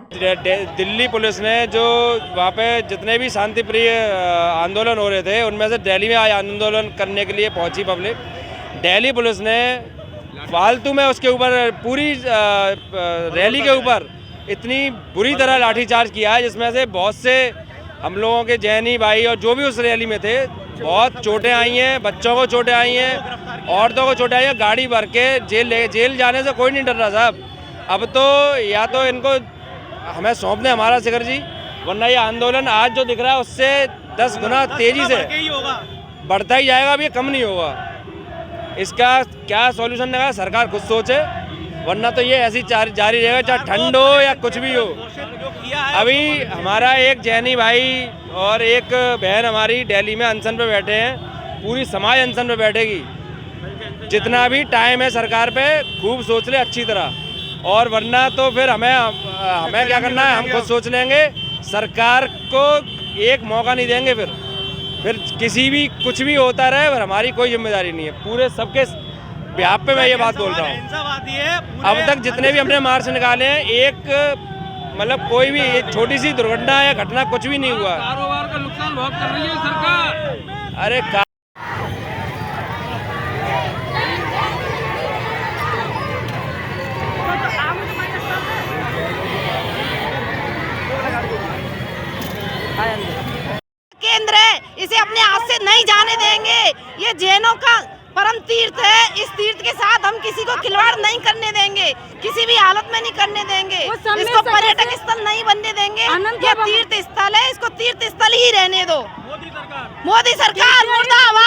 Speaker 10: दिल्ली पुलिस ने जो वहाँ पे जितने भी शांति प्रिय आंदोलन हो रहे थे, उनमें से दिल्ली में आज आंदोलन करने के लिए पहुंची पब्लिक। दिल्ली पुलिस ने फालतू में उसके ऊपर पूरी रैली के ऊपर इतनी बुरी तरह लाठीचार्ज किया है, जिसमें से बहुत से हम लोगों के जैनी भाई और जो भी उस रैली में थे, बहुत चोटें आई हैं। बच्चों को चोटें आई हैं, औरतों को चोटें आई हैं। गाड़ी भर के जेल जाने से कोई नहीं डर रहा साहब। अब तो या तो इनको हमें सौंप दें हमारा शिखर जी,
Speaker 2: वरना ये आंदोलन आज जो दिख रहा है उससे 10 गुना तेजी से बढ़ता ही जाएगा, अब ये कम नहीं होगा। इसका क्या सॉल्यूशन लगा सरकार खुद सोचे, वरना तो ये ऐसी जारी रहेगा, चाहे ठंड हो या कुछ भी हो। अभी हमारा एक जैनी भाई और एक बहन हमारी दिल्ली में अनशन पे बैठे हैं, पूरी समाज अनशन पे बैठेगी। जितना भी टाइम है सरकार पे खूब सोच ले अच्छी तरह, और वरना तो फिर हमें क्या करना है, हम खुद सोच लेंगे। सरकार को एक मौका नहीं देंगे, फिर किसी भी कुछ भी होता रहे, पर हमारी कोई जिम्मेदारी नहीं है। पूरे सबके बिहाफ पे मैं ये बात बोल रहा हूँ। अब तक जितने भी हमने मार्च निकाले हैं, एक मतलब कोई भी एक छोटी सी दुर्घटना या घटना कुछ भी नहीं हुआ।
Speaker 10: कारोबार का नुकसान बहुत कर रही है सरकार।
Speaker 2: अरे
Speaker 4: केंद्र है, इसे अपने हाथ से नहीं जाने देंगे। ये जैनों का परम तीर्थ है, इस तीर्थ के साथ हम किसी को खिलवाड़ नहीं करने देंगे, किसी भी हालत में नहीं करने देंगे। इसको पर्यटक स्थल नहीं बनने देंगे, ये तीर्थ स्थल है, इसको तीर्थ स्थल ही रहने दो। मोदी सरकार मुर्दाबाद।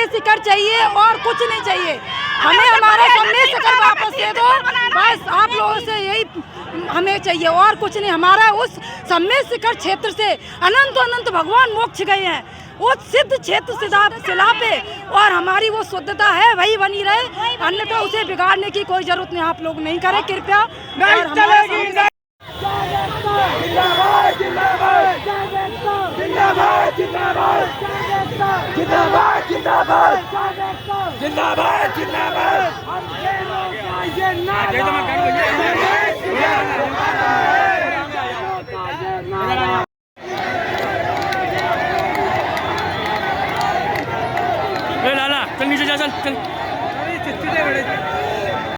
Speaker 4: शिखर चाहिए और कुछ नहीं चाहिए हमें, हमारा सम्मेद शिखर वापस दे दो, बस आप लोगों से यही हमें चाहिए और कुछ नहीं। हमारा उस सम्मेद शिखर क्षेत्र से अनंत अनंत भगवान मोक्ष गए हैं, वो सिद्ध क्षेत्र शिला पे, और हमारी वो शुद्धता है वही बनी रहे, अन्यथा उसे बिगाड़ने की कोई जरूरत नहीं। आप लोग नहीं करें कृपया।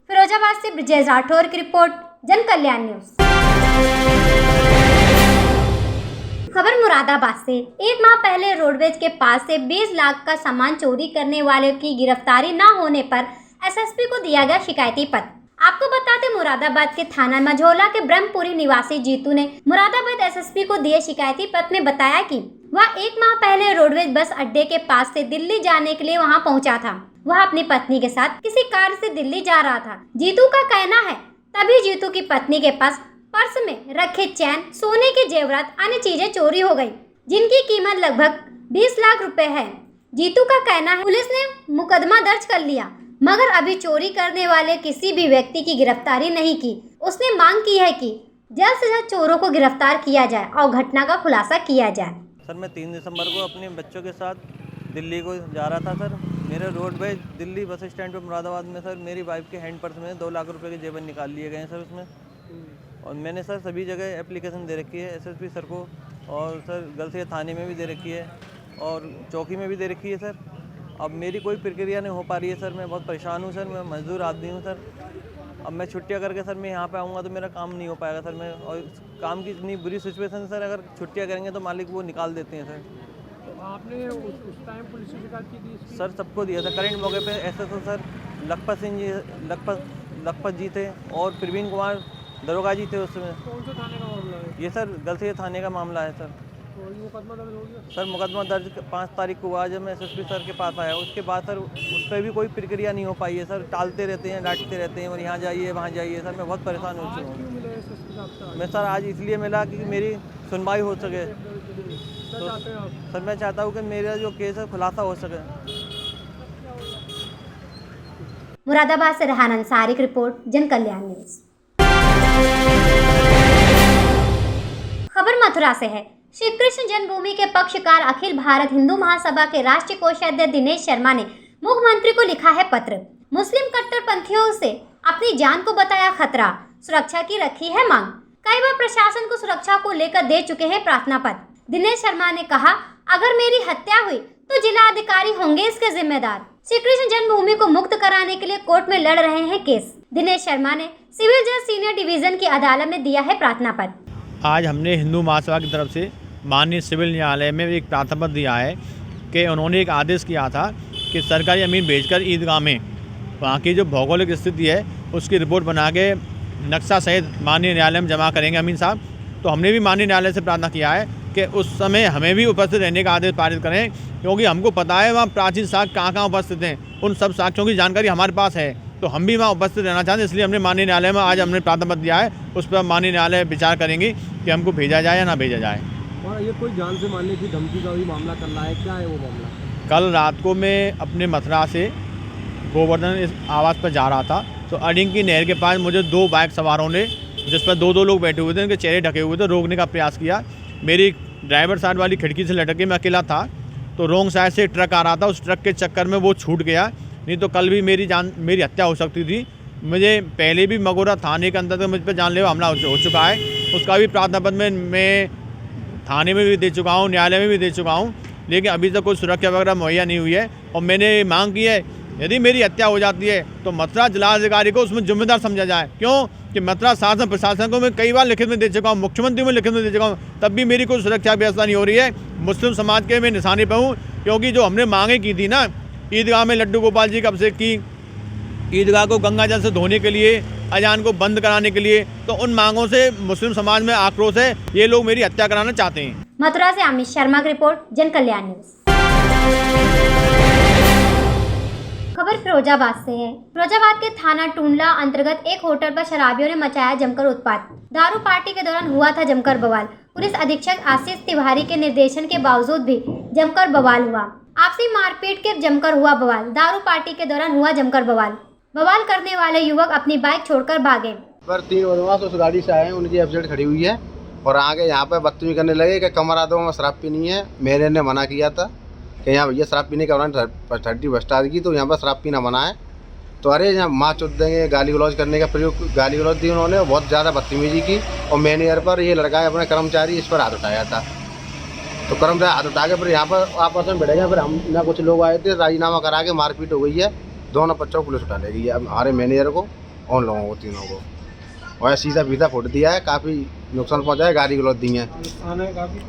Speaker 1: फिरोजाबाद से ब्रिजेश राठौर की रिपोर्ट, जन कल्याण न्यूज। खबर मुरादाबाद से। एक माह पहले रोडवेज के पास से 20 लाख का सामान चोरी करने वाले की गिरफ्तारी न होने पर एसएसपी को दिया गया शिकायती पत्र। आपको बताते मुरादाबाद के थाना मझौला के ब्रह्मपुरी निवासी जीतू ने मुरादाबाद एसएसपी को दिए शिकायती पत्र में बताया कि वह एक माह पहले रोडवेज बस अड्डे के पास से दिल्ली जाने के लिए वहां पहुंचा था। वह अपनी पत्नी के साथ किसी कार से दिल्ली जा रहा था। जीतू का कहना है तभी जीतू की पत्नी के पास पर्स में रखे चैन, सोने के जेवरात, अन्य चीजें चोरी हो गई, जिनकी कीमत लगभग 20 लाख रुपए है। जीतू का कहना है पुलिस ने मुकदमा दर्ज कर लिया, मगर अभी चोरी करने वाले किसी भी व्यक्ति की गिरफ्तारी नहीं की। उसने मांग की है कि जल्द से जल्द चोरों को गिरफ्तार किया जाए और घटना का खुलासा किया जाए।
Speaker 5: सर, मैं 3 दिसंबर को अपने बच्चों के साथ दिल्ली को जा रहा था। सर, मेरे रोडवेज दिल्ली बस स्टैंड पे मुरादाबाद में सर मेरी वाइफ के हैंड पर्स में 2 लाख रुपए के जेवर निकाल लिए गए हैं सर उसमें। और मैंने सर सभी जगह एप्लीकेशन दे रखी है एसएसपी सर को, और सर गलसिया थाने में भी दे रखी है और चौकी में भी दे रखी है सर। अब मेरी कोई प्रक्रिया नहीं हो पा रही है सर, मैं बहुत परेशान हूँ सर। मैं मजदूर आदमी हूँ सर। अब मैं छुट्टियाँ करके सर मैं यहाँ पे आऊँगा तो मेरा काम नहीं हो पाएगा सर। मैं और काम की इतनी बुरी सिचुएशन सर, अगर छुट्टियाँ करेंगे तो मालिक वो निकाल देते हैं सर।
Speaker 22: तो आपने उस टाइम पुलिस से शिकायत की थी?
Speaker 5: सर सबको दिया था। करेंट मौके पे एसएसओ सर लखपत जी थे और प्रवीण कुमार दरोगा जी थे उसमें।
Speaker 22: कौन से थाने का मामला है
Speaker 5: ये? सर गलसिया थाने का मामला है सर।
Speaker 22: तो ये मुकदमा दर्ज हो गया?
Speaker 5: सर मुकदमा दर्ज 5 तारीख को हुआ जब मैं एसएसपी सर के पास आया। उसके बाद सर उस पर भी कोई प्रक्रिया नहीं हो पाई है सर। टालते रहते हैं, डांटते रहते हैं और यहाँ जाइए वहाँ जाइए सर। मैं बहुत परेशान हो चुका हूँ। मैं सर आज इसलिए मिला कि मेरी सुनवाई हो सके। तो सर मैं चाहता हूँ कि मेरा जो केस है खुलासा हो सके।
Speaker 1: मुरादाबाद से रेहान अंसारी की रिपोर्ट, जन कल्याण न्यूज। खबर मथुरा से है। श्री कृष्ण जन्मभूमि के पक्षकार अखिल भारत हिंदू महासभा के राष्ट्रीय कोषाध्यक्ष दिनेश शर्मा ने मुख्यमंत्री को लिखा है पत्र। मुस्लिम कट्टरपंथियों से अपनी जान को बताया खतरा, सुरक्षा की रखी है मांग। कई बार प्रशासन को सुरक्षा को लेकर दे चुके हैं प्रार्थना पत्र। दिनेश शर्मा ने कहा, अगर मेरी हत्या हुई तो जिला अधिकारी होंगे इसके जिम्मेदार। श्री कृष्ण जन्मभूमि को मुक्त कराने के लिए कोर्ट में लड़ रहे हैं केस। दिनेश शर्मा ने सिविल जज सीनियर डिवीजन की अदालत में दिया है प्रार्थना पत्र।
Speaker 7: आज हमने हिंदू महासभा की तरफ से माननीय सिविल न्यायालय में एक प्रार्थना पत्र दिया है कि उन्होंने एक आदेश किया था कि सरकारी ज़मीन बेचकर ईदगाह में वहाँ की जो भौगोलिक स्थिति है उसकी रिपोर्ट बना के नक्शा सहित माननीय न्यायालय में जमा करेंगे अमीन साहब। तो हमने भी माननीय न्यायालय से प्रार्थना किया है कि उस समय हमें भी उपस्थित रहने का आदेश पारित करें, क्योंकि हमको पता है वहाँ प्राचीन साक्ष्य कहाँ उपस्थित हैं। उन सब साक्ष्यों की जानकारी हमारे पास है, तो हम भी वहाँ उपस्थित रहना चाहते हैं। इसलिए हमने माननीय न्यायालय में आज हमने प्रार्थना पत्र दिया है। उस पर माननीय न्यायालय विचार करेंगे कि हमको भेजा जाए या ना भेजा जाए।
Speaker 18: और ये कोई जान से मारने की धमकी का भी मामला चल रहा है, क्या है वो मामला?
Speaker 7: कल रात को मैं अपने मथुरा से गोवर्धन आवास पर जा रहा था, तो अडिंग की नहर के पास मुझे 2 बाइक सवारों ने, जिस पर 2 लोग बैठे हुए थे, उनके चेहरे ढके हुए थे, रोकने का प्रयास किया। मेरी ड्राइवर साइड वाली खिड़की से लटक के मैं अकेला था, तो रोंग साइड से ट्रक आ रहा था, उस ट्रक के चक्कर में वो छूट गया, नहीं तो कल भी मेरी हत्या हो सकती थी। मुझे पहले भी मगोरा थाने के अंदर मुझ पर जानलेवा हमला हो चुका है, उसका भी प्रार्थना पत्र में मैं थाने में भी दे चुका हूँ, न्यायालय में भी दे चुका हूँ, लेकिन अभी तक कोई सुरक्षा वगैरह मुहैया नहीं हुई है। और मैंने मांग की है, यदि मेरी हत्या हो जाती है तो मथुरा जिलाधिकारी को उसमें जिम्मेदार समझा जाए। क्यों कि मथुरा शासन प्रशासन को मैं कई बार लिखित में दे चुका हूँ, मुख्यमंत्री में लिखित में दे चुका हूँ, तब भी मेरी कोई सुरक्षा व्यवस्था नहीं हो रही है। मुस्लिम समाज के मैं निशाने पर हूँ, क्योंकि जो हमने मांगे की थी ना, ईदगाह में लड्डू गोपाल जी कब से की, ईदगाह को गंगा जल से धोने के लिए, अजान को बंद कराने के लिए, तो उन मांगों से मुस्लिम समाज में आक्रोश है। ये लोग मेरी हत्या कराना चाहते हैं।
Speaker 1: मथुरा से अमित शर्मा की रिपोर्ट, जन कल्याण न्यूज। खबर फिरोजाबाद से है। फिरोजाबाद के थाना टूंडला अंतर्गत एक होटल पर शराबियों ने मचाया जमकर उत्पात। दारू पार्टी के दौरान हुआ था जमकर बवाल। पुलिस अधीक्षक आशीष तिवारी के निर्देशन के बावजूद भी जमकर बवाल हुआ। आपसी मारपीट के जमकर हुआ बवाल। दारू पार्टी के दौरान हुआ जमकर बवाल। बवाल करने वाले युवक अपनी बाइक छोड़कर भागे।
Speaker 6: पर 3 बदमाश उस गाड़ी से आए, उनकी एफजेड खड़ी हुई है और आगे यहाँ पे बदतमीजी करने लगे कि कमरा दो, में शराब पीनी है। मेरे ने मना किया था कि यहाँ भैया शराब पीने का 30 बस स्टार्ट की, तो यहाँ पर शराब पीना मना है। तो अरे यहाँ माँ चुत देंगे, गाली गलौज करने का प्रयोग, गाली गलौज दी उन्होंने, बहुत ज़्यादा बदतमीजी की। और मैनेजर पर ये लड़का है अपने कर्मचारी, इस पर हाथ उठाया था। तो कर्मचारी हाथ उठा के फिर यहाँ पर आपस में बैठ गए। फिर हम ना कुछ लोग आए थे, राजीनामा करा के मारपीट हो गई है। दोनों बच्चों को पुलिस उठा ले गई है, हमारे मैनेजर को और लोगों को, तीनों को। और शीशा फीसा फुट दिया है, काफ़ी नुकसान पहुंचा है, गाली गलौज दी है।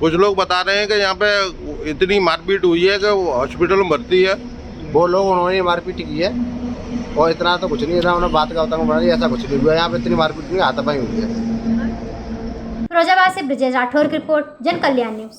Speaker 11: कुछ लोग बता रहे हैं कि यहाँ पे इतनी मारपीट हुई है कि वो हॉस्पिटल में भर्ती है।
Speaker 6: वो लोग उन्होंने मारपीट की है और इतना तो कुछ नहीं था, उन्होंने बात का बता रही, ऐसा कुछ नहीं हुआ यहाँ पे। इतनी मारपीट नहीं, हाथापाई हुई है।
Speaker 1: फिरोजाबाद से ब्रिजेश राठौर की रिपोर्ट, जन कल्याण न्यूज।